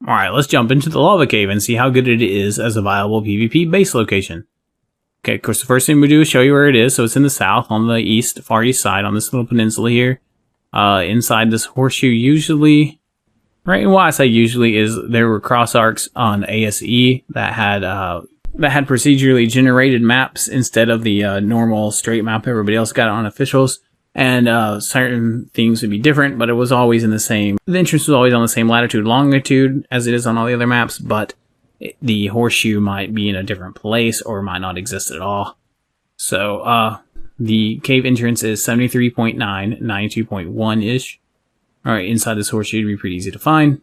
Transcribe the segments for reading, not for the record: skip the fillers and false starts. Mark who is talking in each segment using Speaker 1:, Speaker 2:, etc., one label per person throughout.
Speaker 1: Alright, let's jump into the lava cave and see how good it is as a viable PvP base location. Okay, of course the first thing we do is show you where it is. So it's in the south, on the far east side, on this little peninsula here. Inside this horseshoe usually, right, and why I say usually is there were cross arcs on ASE that had procedurally generated maps instead of the normal straight map everybody else got on officials. And certain things would be different, but it was always in the same, the entrance was always on the same latitude, longitude as it is on all the other maps, but the horseshoe might be in a different place or might not exist at all. So, the cave entrance is 73.9, 92.1-ish. Alright, inside this horseshoe would be pretty easy to find.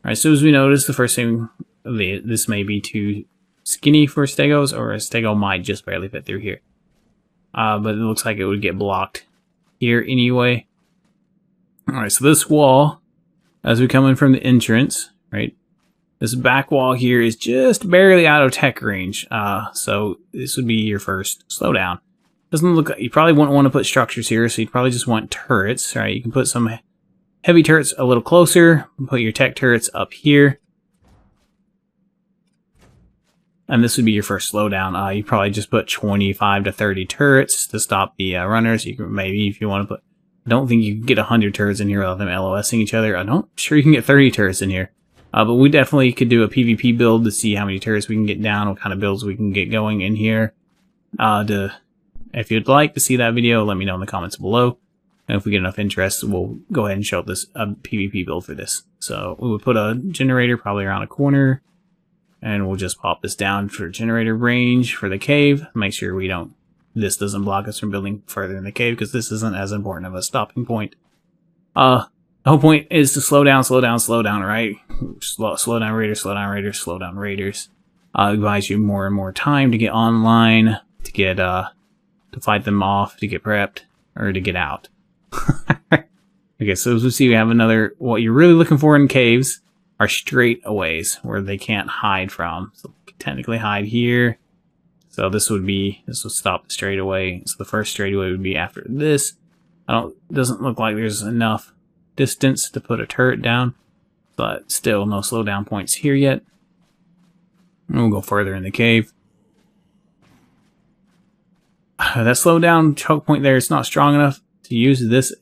Speaker 1: Alright, so as we notice, the first thing, this may be too skinny for stegos, or a stego might just barely fit through here. But it looks like it would get blocked here anyway. Alright, so this wall, as we come in from the entrance, right, this back wall here is just barely out of tech range. So this would be your first slowdown. Doesn't look like, you probably wouldn't want to put structures here, so you'd probably just want turrets, right? You can put some heavy turrets a little closer, put your tech turrets up here. And this would be your first slowdown. You probably just put 25 to 30 turrets to stop the runners. You can maybe, if you want to put, I don't think you can get 100 turrets in here without them LOSing each other. I'm sure you can get 30 turrets in here. But we definitely could do a PvP build to see how many turrets we can get down, what kind of builds we can get going in here. If you'd like to see that video, let me know in the comments below. And if we get enough interest, we'll go ahead and show this a PvP build for this. So we would put a generator probably around a corner. And we'll just pop this down for generator range for the cave. Make sure this doesn't block us from building further in the cave, because this isn't as important of a stopping point. The whole point is to slow down, right? Slow down raiders, slow down raiders, slow down raiders. It buys you more and more time to get online, to get, to fight them off, to get prepped, or to get out. Okay, so as we see, we have what you're really looking for in caves are straightaways where they can't hide from. So technically hide here. So this would stop the straightaway. So the first straightaway would be after this. Doesn't look like there's enough distance to put a turret down, but still no slowdown points here yet. And we'll go further in the cave. That slowdown choke point there is not strong enough to use this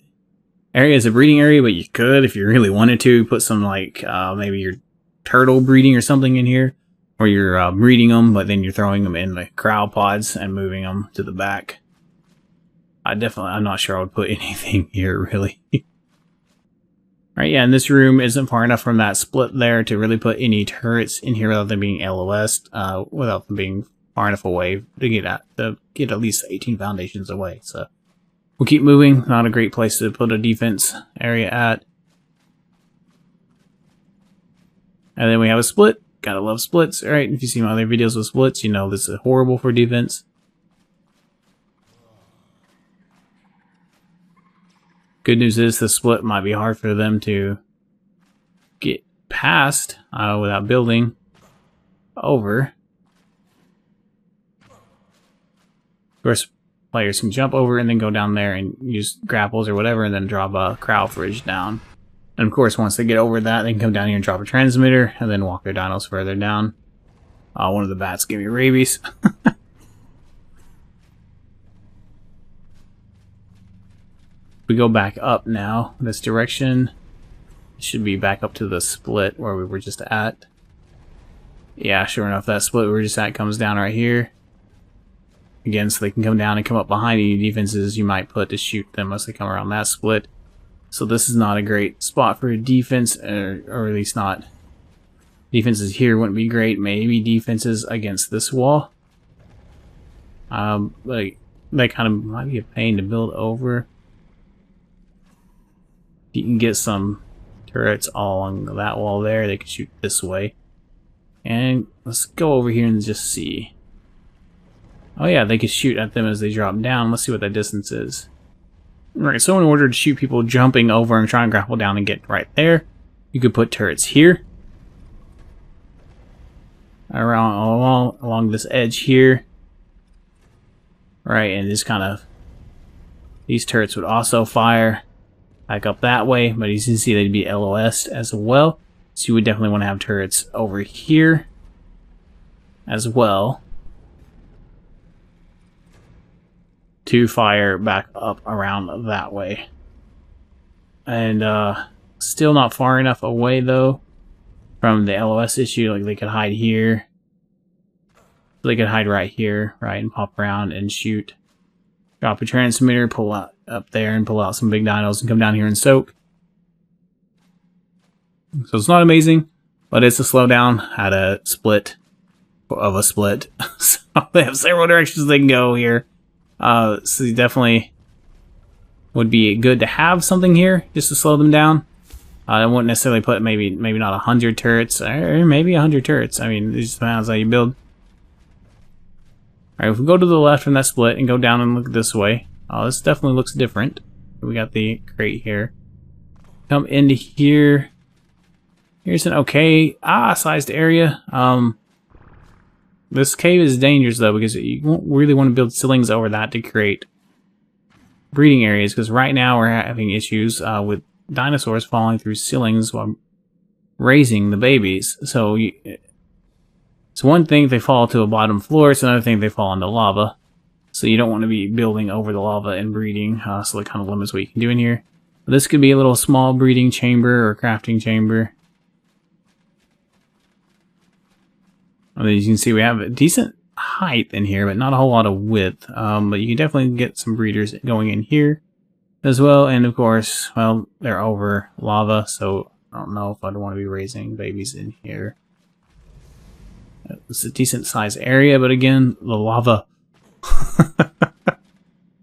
Speaker 1: area as a breeding area, but you could, if you really wanted to, put some maybe your turtle breeding or something in here, or you're breeding them, but then you're throwing them in the crowd pods and moving them to the back. I'm not sure I would put anything here really. Right, yeah, and this room isn't far enough from that split there to really put any turrets in here without them being LOS'd, without them being far enough away to get at least 18 foundations away. So we'll keep moving. Not a great place to put a defense area at. And then we have a split. Gotta love splits, right? If you see my other videos with splits, you know this is horrible for defense. Good news is the split might be hard for them to get past without building over. Of course, players can jump over and then go down there and use grapples or whatever, and then drop a crowd bridge down. And of course, once they get over that, they can come down here and drop a transmitter and then walk their dinos further down. One of the bats gave me rabies. We go back up now, this direction. It should be back up to the split where we were just at. Yeah, sure enough, that split we were just at comes down right here. Again, so they can come down and come up behind any defenses you might put to shoot them as they come around that split. So this is not a great spot for a defense, or at least not. Defenses here wouldn't be great. Maybe defenses against this wall. But that kind of might be a pain to build over. You can get some turrets all along that wall there. They can shoot this way. And let's go over here and just see. Oh yeah, they can shoot at them as they drop down. Let's see what that distance is. Right, so in order to shoot people jumping over and trying to grapple down and get right there, you could put turrets here. Along this edge here. Right, and just kind of, these turrets would also fire back up that way, but as you can see, they'd be LOS as well. So you would definitely want to have turrets over here as well to fire back up around that way. And still not far enough away though from the LOS issue. Like they could hide here. They could hide right here, right, and pop around and shoot. Drop a transmitter, pull out up there and pull out some big dinos and come down here and soak. So it's not amazing, but it's a slowdown at a split of a split. So they have several directions they can go here. So you definitely would be good to have something here just to slow them down. I wouldn't necessarily put maybe not 100 turrets or maybe 100 turrets. I mean, it just depends how you build. Alright, if we go to the left from that split and go down and look this way, this definitely looks different. We got the crate here. Come into here. Here's an okay sized area. This cave is dangerous though because you won't really want to build ceilings over that to create breeding areas, because right now we're having issues with dinosaurs falling through ceilings while raising the babies. So it's one thing if they fall to a bottom floor, it's another thing if they fall into lava. So you don't want to be building over the lava and breeding, so it kind of limits what you can do in here. But this could be a little small breeding chamber or crafting chamber. And as you can see, we have a decent height in here, but not a whole lot of width. But you can definitely get some breeders going in here as well. And of course, well, they're over lava, so I don't know if I'd want to be raising babies in here. It's a decent sized area, but again, the lava.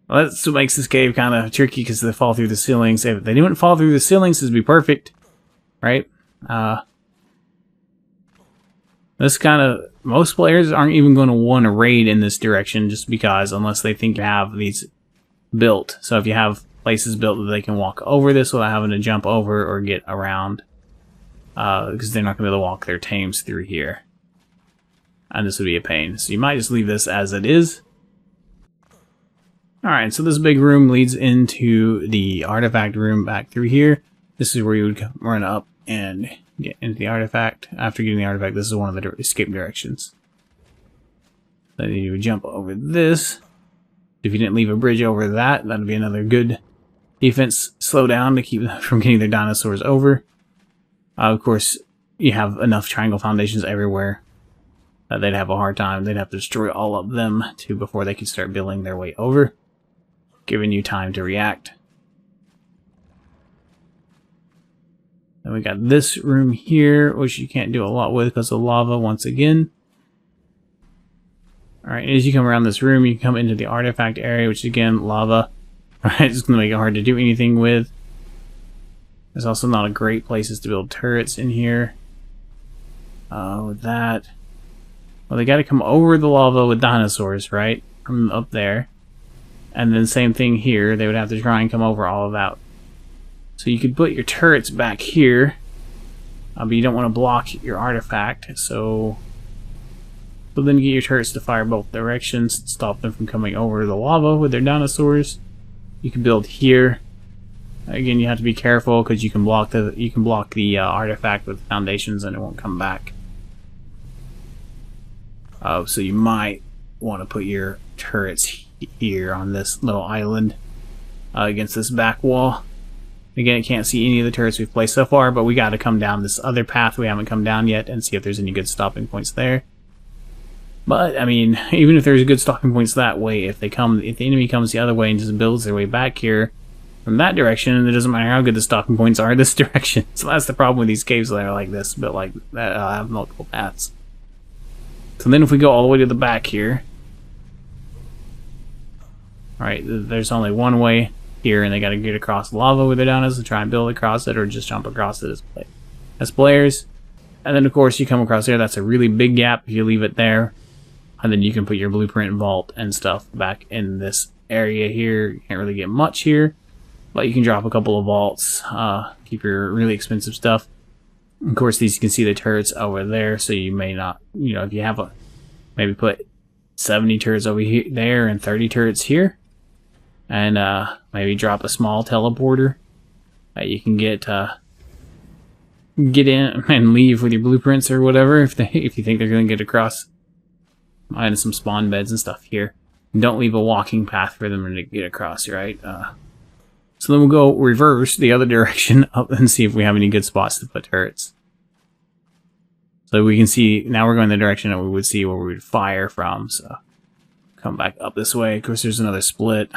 Speaker 1: Well, that's what makes this cave kind of tricky, because they fall through the ceilings. If they didn't fall through the ceilings, this would be perfect, right? This kind of, most players aren't even going to want to raid in this direction just because, unless they think you have these built. So if you have places built that they can walk over this without having to jump over or get around, because they're not going to be able to walk their tames through here. And this would be a pain. So you might just leave this as it is. Alright, so this big room leads into the artifact room back through here. This is where you would run up and get into the artifact. After getting the artifact, this is one of the escape directions. Then you would jump over this. If you didn't leave a bridge over that, that'd be another good defense slowdown to keep them from getting their dinosaurs over. Of course, you have enough triangle foundations everywhere. They'd have a hard time. They'd have to destroy all of them before they could start building their way over, giving you time to react. Then we got this room here, which you can't do a lot with because of lava once again. Alright, as you come around this room, you come into the artifact area, which again, lava. Alright, it's going to make it hard to do anything with. There's also not a great places to build turrets in here. With that. Well, they got to come over the lava with dinosaurs, right? From up there. And then same thing here. They would have to try and come over all of that. So you could put your turrets back here. But you don't want to block your artifact. So then you get your turrets to fire both directions and stop them from coming over the lava with their dinosaurs. You can build here. Again, you have to be careful because you can block the artifact with foundations and it won't come back. So you might want to put your turrets here on this little island against this back wall. Again, I can't see any of the turrets we've placed so far, but we got to come down this other path we haven't come down yet and see if there's any good stopping points there. But I mean, even if there's good stopping points that way, if the enemy comes the other way and just builds their way back here from that direction, it doesn't matter how good the stopping points are this direction. So that's the problem with these caves that are like this, but like that have multiple paths. So then if we go all the way to the back here, alright, there's only one way here, and they gotta get across the lava with their dinos to try and build across it, or just jump across it as players. And then of course you come across there, that's a really big gap if you leave it there. And then you can put your blueprint vault and stuff back in this area here. You can't really get much here, but you can drop a couple of vaults, keep your really expensive stuff. Of course, these, you can see the turrets over there, so you may not, you know, if you have maybe put 70 turrets over here, there, and 30 turrets here, and maybe drop a small teleporter You can get in and leave with your blueprints or whatever if you think they're going to get across. And some spawn beds and stuff here. Don't leave a walking path for them to get across, right? So then we'll go reverse the other direction up and see if we have any good spots to put turrets. So we can see, now we're going the direction that we would see where we would fire from. So come back up this way. Of course, there's another split.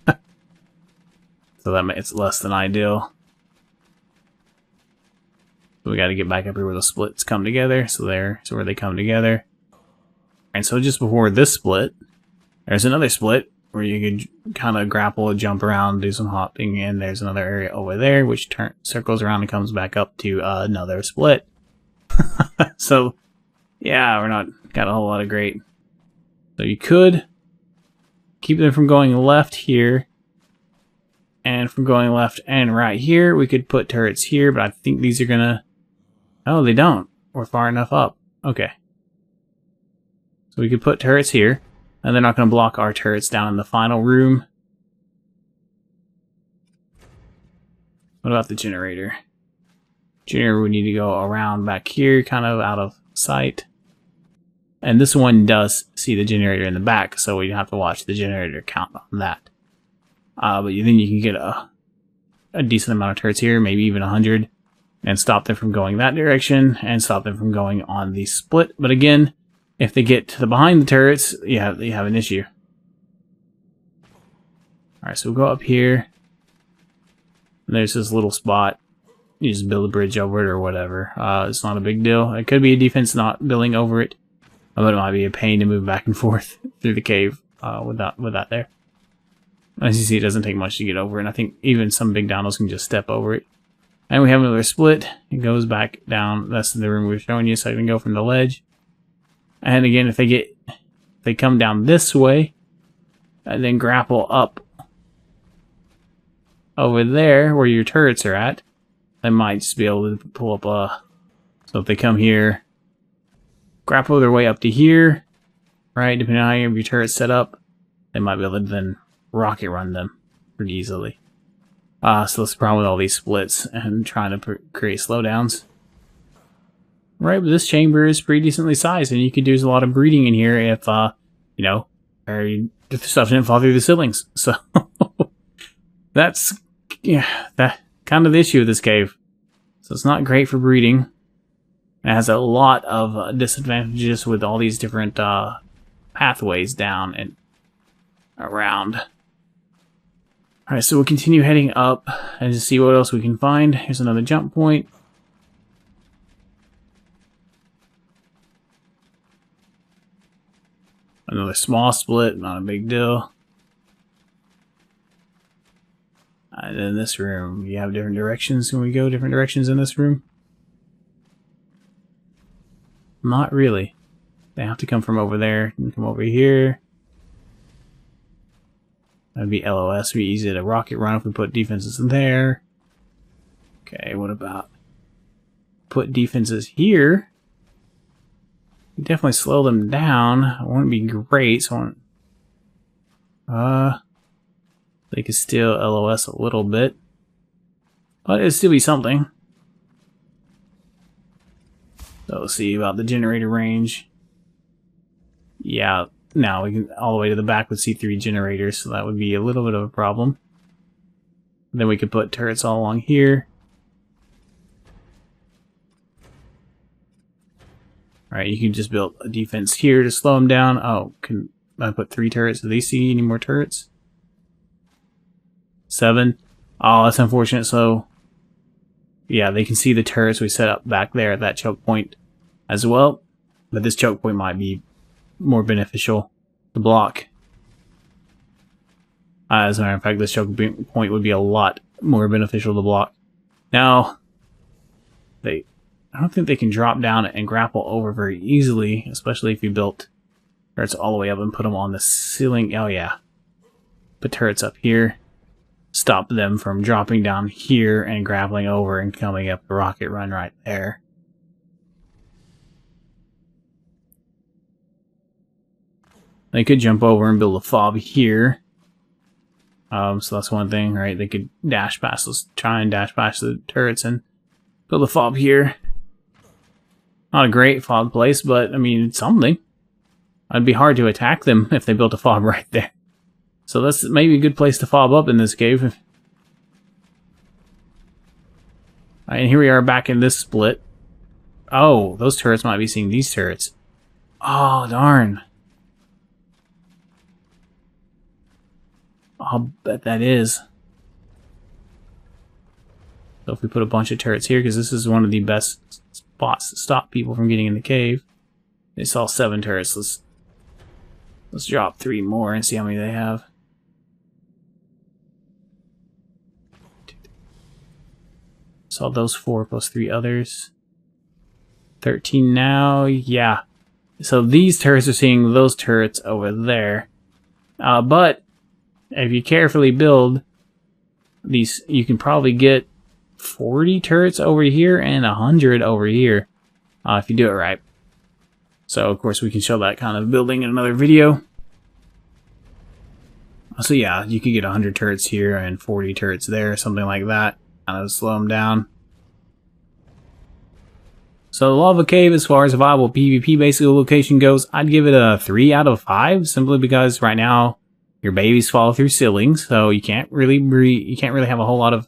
Speaker 1: So that makes it less than ideal. So we got to get back up here where the splits come together. So there's where they come together. And so just before this split, there's another split where you could kind of grapple, jump around, do some hopping, and there's another area over there which circles around and comes back up to another split. So, yeah, we're not got a whole lot of great. So you could keep them from going left here, and from going left and right here. We could put turrets here, but I think these are gonna... Oh, they don't. We're far enough up. Okay. So we could put turrets here, and they're not going to block our turrets down in the final room. What about the generator? Generator would need to go around back here, kind of out of sight. And this one does see the generator in the back, so we have to watch the generator count on that. But then you can get a decent amount of turrets here, maybe even 100, and stop them from going that direction, and stop them from going on the split. But again, if they get to the behind the turrets, you have an issue. Alright, so we'll go up here. And there's this little spot. You just build a bridge over it or whatever. It's not a big deal. It could be a defense not building over it. But it might be a pain to move back and forth through the cave with that there. As you see, it doesn't take much to get over, and I think even some big dinos can just step over it. And we have another split. It goes back down. That's the room we were showing you, so I can go from the ledge. And again, if they come down this way, and then grapple up over there where your turrets are at, they might just be able to pull up so if they come here, grapple their way up to here, right, depending on how your turret's set up, they might be able to then rocket run them pretty easily. So that's the problem with all these splits and trying to create slowdowns. Right, but this chamber is pretty decently sized, and you could do a lot of breeding in here if, you know, if the stuff didn't fall through the ceilings. So, that's, yeah, that kind of the issue with this cave. So it's not great for breeding. It has a lot of disadvantages with all these different pathways down and around. Alright, so we'll continue heading up and just see what else we can find. Here's another jump point. Another small split, not a big deal. And in this room, you have different directions. Can we go different directions in this room? Not really. They have to come from over there and come over here. That'd be LOS. It'd be easy to rocket run if we put defenses in there. Okay, what about put defenses here? Definitely slow them down. It wouldn't be great, so they could still LOS a little bit. But it'd still be something. So we'll see about the generator range. Yeah, now we can all the way to the back with C3 generators, so that would be a little bit of a problem. Then we could put turrets all along here. Alright, you can just build a defense here to slow them down. Oh, can I put 3 turrets? Do they see any more turrets? 7? Oh, that's unfortunate. So, yeah, they can see the turrets we set up back there at that choke point as well. But this choke point might be more beneficial to block. As a matter of fact, this choke point would be a lot more beneficial to block. Now, I don't think they can drop down and grapple over very easily, especially if you built turrets all the way up and put them on the ceiling. Oh yeah. Put turrets up here. Stop them from dropping down here and grappling over and coming up the rocket run right there. They could jump over and build a fob here. So that's one thing, right? They could dash past those, try and dash past the turrets and build a fob here. Not a great fob place, but I mean, it's something. It'd be hard to attack them if they built a fob right there. So that's maybe a good place to fob up in this cave. Alright, and here we are back in this split. Oh, those turrets might be seeing these turrets. Oh, darn. I'll bet that is. So if we put a bunch of turrets here, because this is one of the best spots to stop people from getting in the cave. They saw 7 turrets. Let's drop 3 more and see how many they have. Saw those 4 plus 3 others. 13 now, yeah. So these turrets are seeing those turrets over there. But if you carefully build these, you can probably get 40 turrets over here and 100 over here if you do it right. So of course we can show that kind of building in another video. So yeah, you could get 100 turrets here and 40 turrets there, something like that. Kind of slow them down. So the lava cave, as far as a viable PvP basic location goes, I'd give it a 3 out of 5, simply because right now your babies fall through ceilings, so you can't really have a whole lot of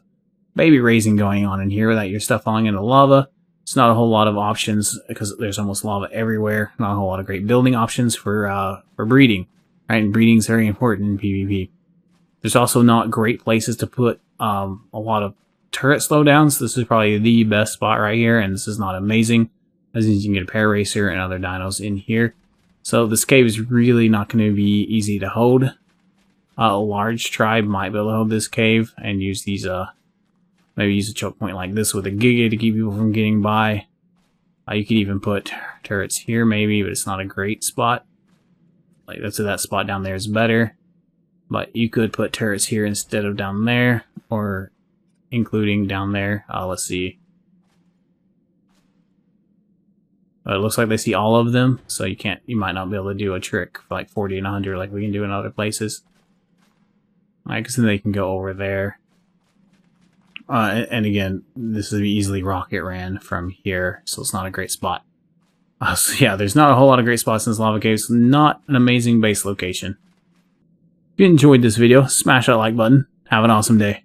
Speaker 1: baby raising going on in here without your stuff falling into lava. It's not a whole lot of options because there's almost lava everywhere. Not a whole lot of great building options for breeding, right? And breeding is very important in PvP. There's also not great places to put a lot of turret slowdowns. This is probably the best spot right here, and this is not amazing, as you can get a pair racer and other dinos in here. So this cave is really not going to be easy to hold. A large tribe might be able to hold this cave and use these, maybe use a choke point like this with a giga to keep people from getting by. You could even put turrets here maybe, but it's not a great spot. Like that spot down there is better. But you could put turrets here instead of down there, or including down there. Let's see. It looks like they see all of them, so you might not be able to do a trick for like 40 and 100 like we can do in other places. Alright, because then they can go over there. And again, this would be easily rocket ran from here, so it's not a great spot. So yeah, there's not a whole lot of great spots in this lava cave. It's not an amazing base location. If you enjoyed this video, smash that like button. Have an awesome day.